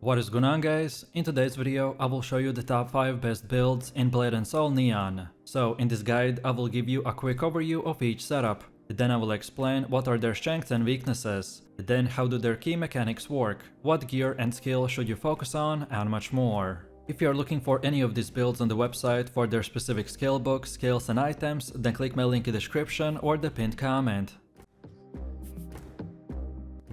What is going on, guys? In today's video I will show you the top 5 best builds in Blade & Soul Neon. So in this guide I will give you a quick overview of each setup, then I will explain what are their strengths and weaknesses, then how do their key mechanics work, what gear and skill should you focus on, and much more. If you are looking for any of these builds on the website for their specific skill book, skills and items, then click my link in the description or the pinned comment.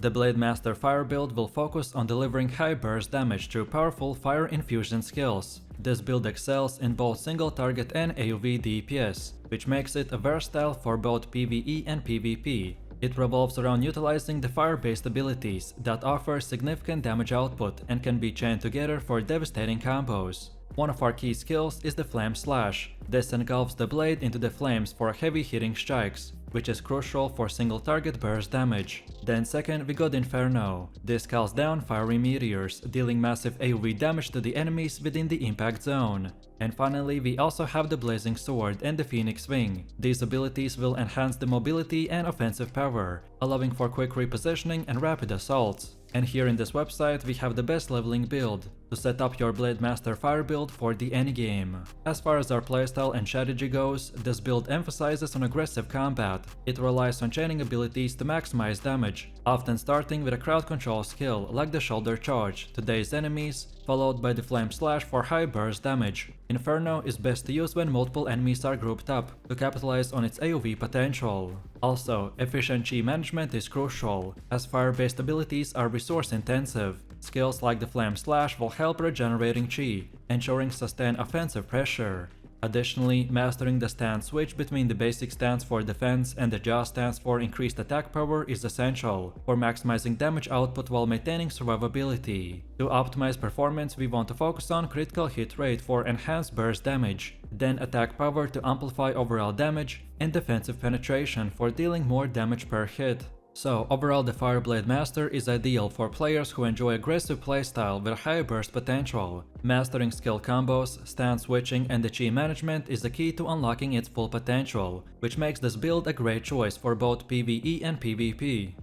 The Blade Master Fire build will focus on delivering high burst damage through powerful fire infusion skills. This build excels in both single target and AoV DPS, which makes it versatile for both PvE and PvP. It revolves around utilizing the fire-based abilities that offer significant damage output and can be chained together for devastating combos. One of our key skills is the Flame Slash. This engulfs the blade into the flames for heavy hitting strikes, which is crucial for single target burst damage. Then second we got Inferno. This calls down fiery meteors, dealing massive AoV damage to the enemies within the impact zone. And finally we also have the Blazing Sword and the Phoenix Wing. These abilities will enhance the mobility and offensive power, allowing for quick repositioning and rapid assaults. And here in this website we have the best leveling build to set up your Blade Master Fire build for the endgame. As far as our playstyle and strategy goes, this build emphasizes on aggressive combat. It relies on chaining abilities to maximize damage, often starting with a crowd control skill like the Shoulder Charge to daze enemies, followed by the Flame Slash for high burst damage. Inferno is best to use when multiple enemies are grouped up to capitalize on its AoV potential. Also, efficient chi management is crucial, as fire-based abilities are resource intensive. Skills like the Flame Slash will help regenerating chi, ensuring sustained offensive pressure. Additionally, mastering the stance switch between the basic stance for defense and the jaw stance for increased attack power is essential for maximizing damage output while maintaining survivability. To optimize performance, we want to focus on critical hit rate for enhanced burst damage, then attack power to amplify overall damage, and defensive penetration for dealing more damage per hit. So overall the Fire Blade Master is ideal for players who enjoy aggressive playstyle with high burst potential. Mastering skill combos, stance switching and the chi management is the key to unlocking its full potential, which makes this build a great choice for both PvE and PvP.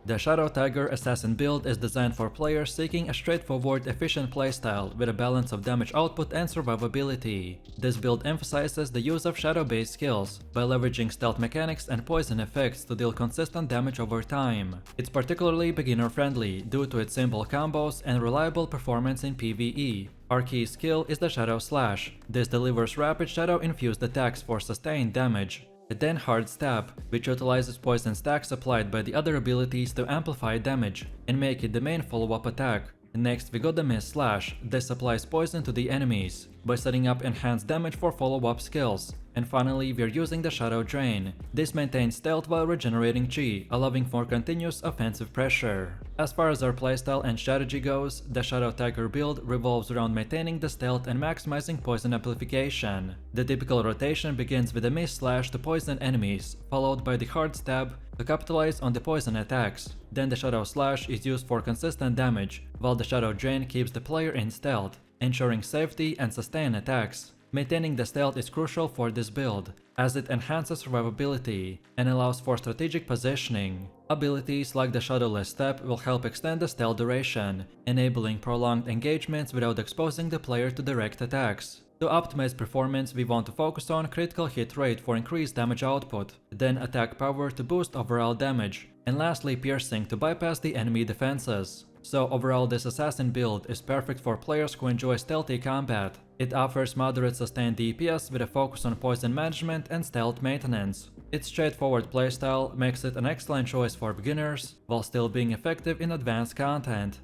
The Shadow Tiger Assassin build is designed for players seeking a straightforward, efficient playstyle with a balance of damage output and survivability. This build emphasizes the use of shadow-based skills by leveraging stealth mechanics and poison effects to deal consistent damage over time. It's particularly beginner-friendly due to its simple combos and reliable performance in PvE. Our key skill is the Shadow Slash. This delivers rapid shadow-infused attacks for sustained damage. Then Hard Stab, which utilizes poison stacks applied by the other abilities to amplify damage and make it the main follow-up attack. Next we got the Mist Slash. This applies poison to the enemies by setting up enhanced damage for follow-up skills. And finally we are using the Shadow Drain. This maintains stealth while regenerating chi, allowing for continuous offensive pressure. As far as our playstyle and strategy goes, the Shadow Tiger build revolves around maintaining the stealth and maximizing poison amplification. The typical rotation begins with the Mist Slash to poison enemies, followed by the Hard Stab to capitalize on the poison attacks. Then the Shadow Slash is used for consistent damage, while the Shadow Drain keeps the player in stealth, ensuring safety and sustained attacks. Maintaining the stealth is crucial for this build, as it enhances survivability and allows for strategic positioning. Abilities like the Shadowless Step will help extend the stealth duration, enabling prolonged engagements without exposing the player to direct attacks. To optimize performance, we want to focus on critical hit rate for increased damage output, then attack power to boost overall damage, and lastly piercing to bypass the enemy defenses. So overall this assassin build is perfect for players who enjoy stealthy combat. It offers moderate sustained DPS with a focus on poison management and stealth maintenance. Its straightforward playstyle makes it an excellent choice for beginners, while still being effective in advanced content.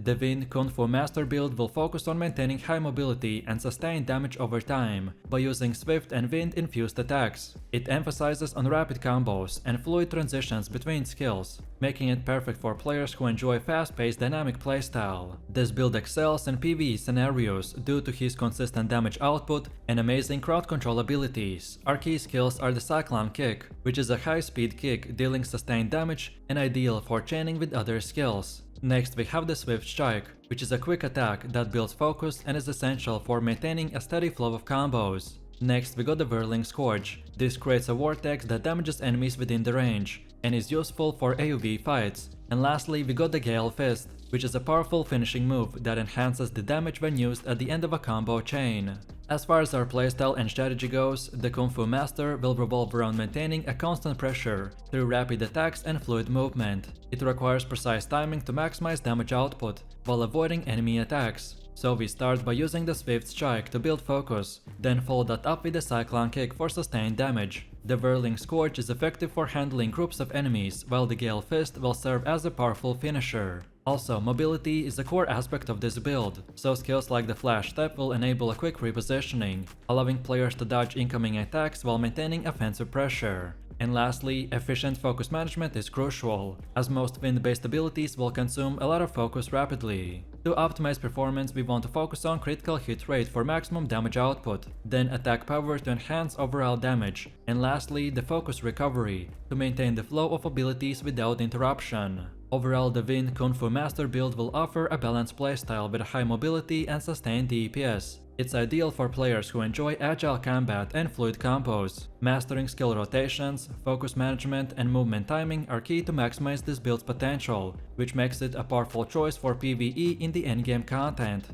The Wind Kung Fu Master build will focus on maintaining high mobility and sustained damage over time by using swift and wind-infused attacks. It emphasizes on rapid combos and fluid transitions between skills, making it perfect for players who enjoy fast-paced dynamic playstyle. This build excels in PvE scenarios due to his consistent damage output and amazing crowd control abilities. Our key skills are the Cyclone Kick, which is a high-speed kick dealing sustained damage and ideal for chaining with other skills. Next we have the Swift Strike, which is a quick attack that builds focus and is essential for maintaining a steady flow of combos. Next we got the Whirling Scourge. This creates a vortex that damages enemies within the range, and is useful for AoV fights. And lastly, we got the Gale Fist, which is a powerful finishing move that enhances the damage when used at the end of a combo chain. As far as our playstyle and strategy goes, the Kung Fu Master will revolve around maintaining a constant pressure through rapid attacks and fluid movement. It requires precise timing to maximize damage output while avoiding enemy attacks. So we start by using the Swift Strike to build focus, then follow that up with the Cyclone Kick for sustained damage. The Whirling Scourge is effective for handling groups of enemies, while the Gale Fist will serve as a powerful finisher. Also, mobility is a core aspect of this build, so skills like the Flash Step will enable a quick repositioning, allowing players to dodge incoming attacks while maintaining offensive pressure. And lastly, efficient focus management is crucial, as most wind-based abilities will consume a lot of focus rapidly. To optimize performance, we want to focus on critical hit rate for maximum damage output, then attack power to enhance overall damage, and lastly, the focus recovery, to maintain the flow of abilities without interruption. Overall, the Wind Kung Fu Master build will offer a balanced playstyle with high mobility and sustained DPS. It's ideal for players who enjoy agile combat and fluid combos. Mastering skill rotations, focus management, and movement timing are key to maximize this build's potential, which makes it a powerful choice for PvE in the endgame content.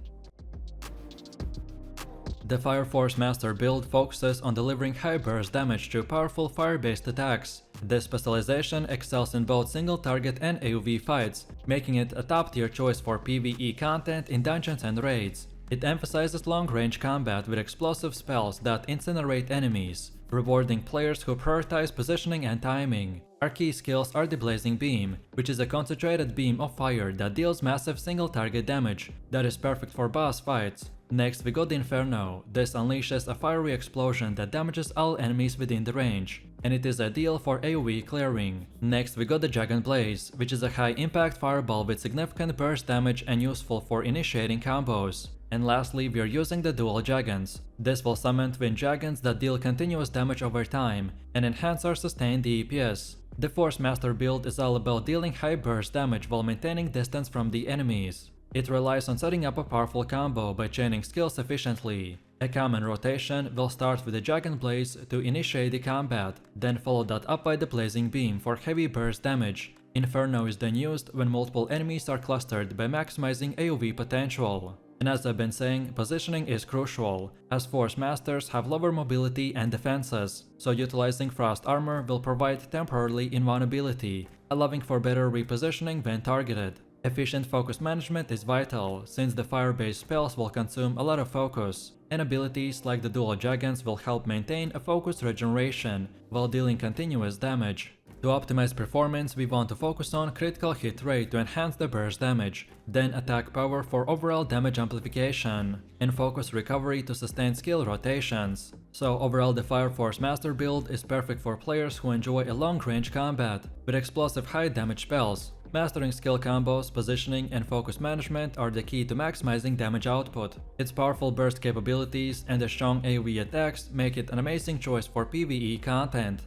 The Fire Force Master build focuses on delivering high burst damage through powerful fire-based attacks. This specialization excels in both single-target and AoV fights, making it a top-tier choice for PvE content in dungeons and raids. It emphasizes long-range combat with explosive spells that incinerate enemies, rewarding players who prioritize positioning and timing. Our key skills are the Blazing Beam, which is a concentrated beam of fire that deals massive single-target damage that is perfect for boss fights. Next, we got the Inferno. This unleashes a fiery explosion that damages all enemies within the range, and it is ideal for AoE clearing. Next, we got the Dragon Blaze, which is a high-impact fireball with significant burst damage and useful for initiating combos. And lastly, we are using the Dual Dragons. This will summon twin dragons that deal continuous damage over time and enhance our sustained DPS. The Force Master build is all about dealing high burst damage while maintaining distance from the enemies. It relies on setting up a powerful combo by chaining skills efficiently. A common rotation will start with the Dragon Blaze to initiate the combat, then follow that up by the Blazing Beam for heavy burst damage. Inferno is then used when multiple enemies are clustered by maximizing AoV potential. And as I've been saying, positioning is crucial, as Force Masters have lower mobility and defenses, so utilizing Frost Armor will provide temporarily invulnerability, allowing for better repositioning when targeted. Efficient focus management is vital, since the fire-based spells will consume a lot of focus, and abilities like the Dual Dragons will help maintain a focus regeneration while dealing continuous damage. To optimize performance, we want to focus on critical hit rate to enhance the burst damage, then attack power for overall damage amplification, and focus recovery to sustain skill rotations. So overall, the Fire Force Master build is perfect for players who enjoy a long-range combat with explosive high damage spells. Mastering skill combos, positioning, and focus management are the key to maximizing damage output. Its powerful burst capabilities and the strong AoE attacks make it an amazing choice for PvE content.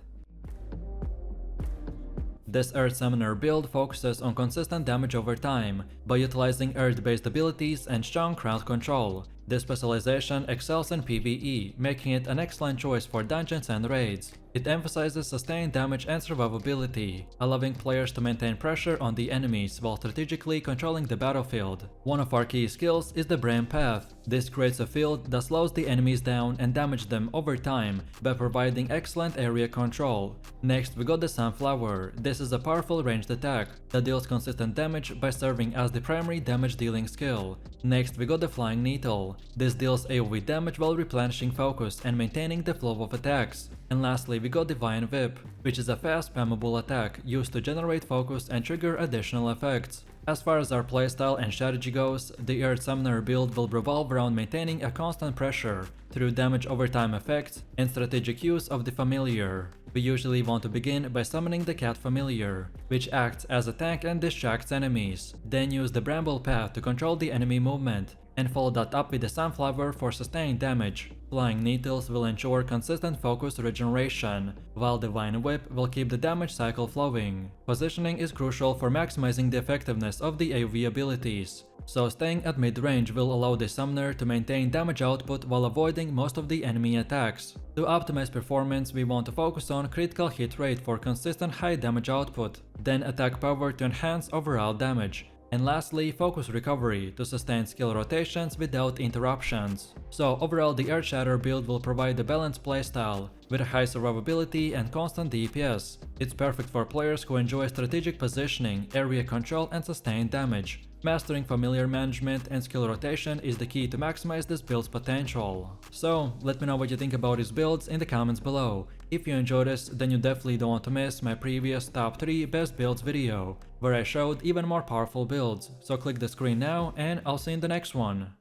This Earth Summoner build focuses on consistent damage over time by utilizing Earth-based abilities and strong crowd control. This specialization excels in PvE, making it an excellent choice for dungeons and raids. It emphasizes sustained damage and survivability, allowing players to maintain pressure on the enemies while strategically controlling the battlefield. One of our key skills is the Brain Path. This creates a field that slows the enemies down and damages them over time by providing excellent area control. Next, we got the Sunflower. This is a powerful ranged attack that deals consistent damage by serving as the primary damage dealing skill. Next, we got the Flying Needle. This deals AoE damage while replenishing focus and maintaining the flow of attacks. And lastly, we got Divine Whip, which is a fast spammable attack used to generate focus and trigger additional effects. As far as our playstyle and strategy goes, the Earth Summoner build will revolve around maintaining a constant pressure through damage over time effects and strategic use of the Familiar. We usually want to begin by summoning the Cat Familiar, which acts as a tank and distracts enemies, then use the Bramble Path to control the enemy movement, and follow that up with the Sunflower for sustained damage. Flying Needles will ensure consistent focus regeneration, while Divine Whip will keep the damage cycle flowing. Positioning is crucial for maximizing the effectiveness of the AoE abilities, so staying at mid-range will allow the summoner to maintain damage output while avoiding most of the enemy attacks. To optimize performance, we want to focus on critical hit rate for consistent high damage output, then attack power to enhance overall damage, and lastly, focus recovery to sustain skill rotations without interruptions. So overall, the Earthshatter build will provide a balanced playstyle, with a high survivability and constant DPS. It's perfect for players who enjoy strategic positioning, area control and sustained damage. Mastering familiar management and skill rotation is the key to maximize this build's potential. So, let me know what you think about these builds in the comments below. If you enjoyed this, then you definitely don't want to miss my previous top 3 best builds video, where I showed even more powerful builds. So click the screen now and I'll see you in the next one.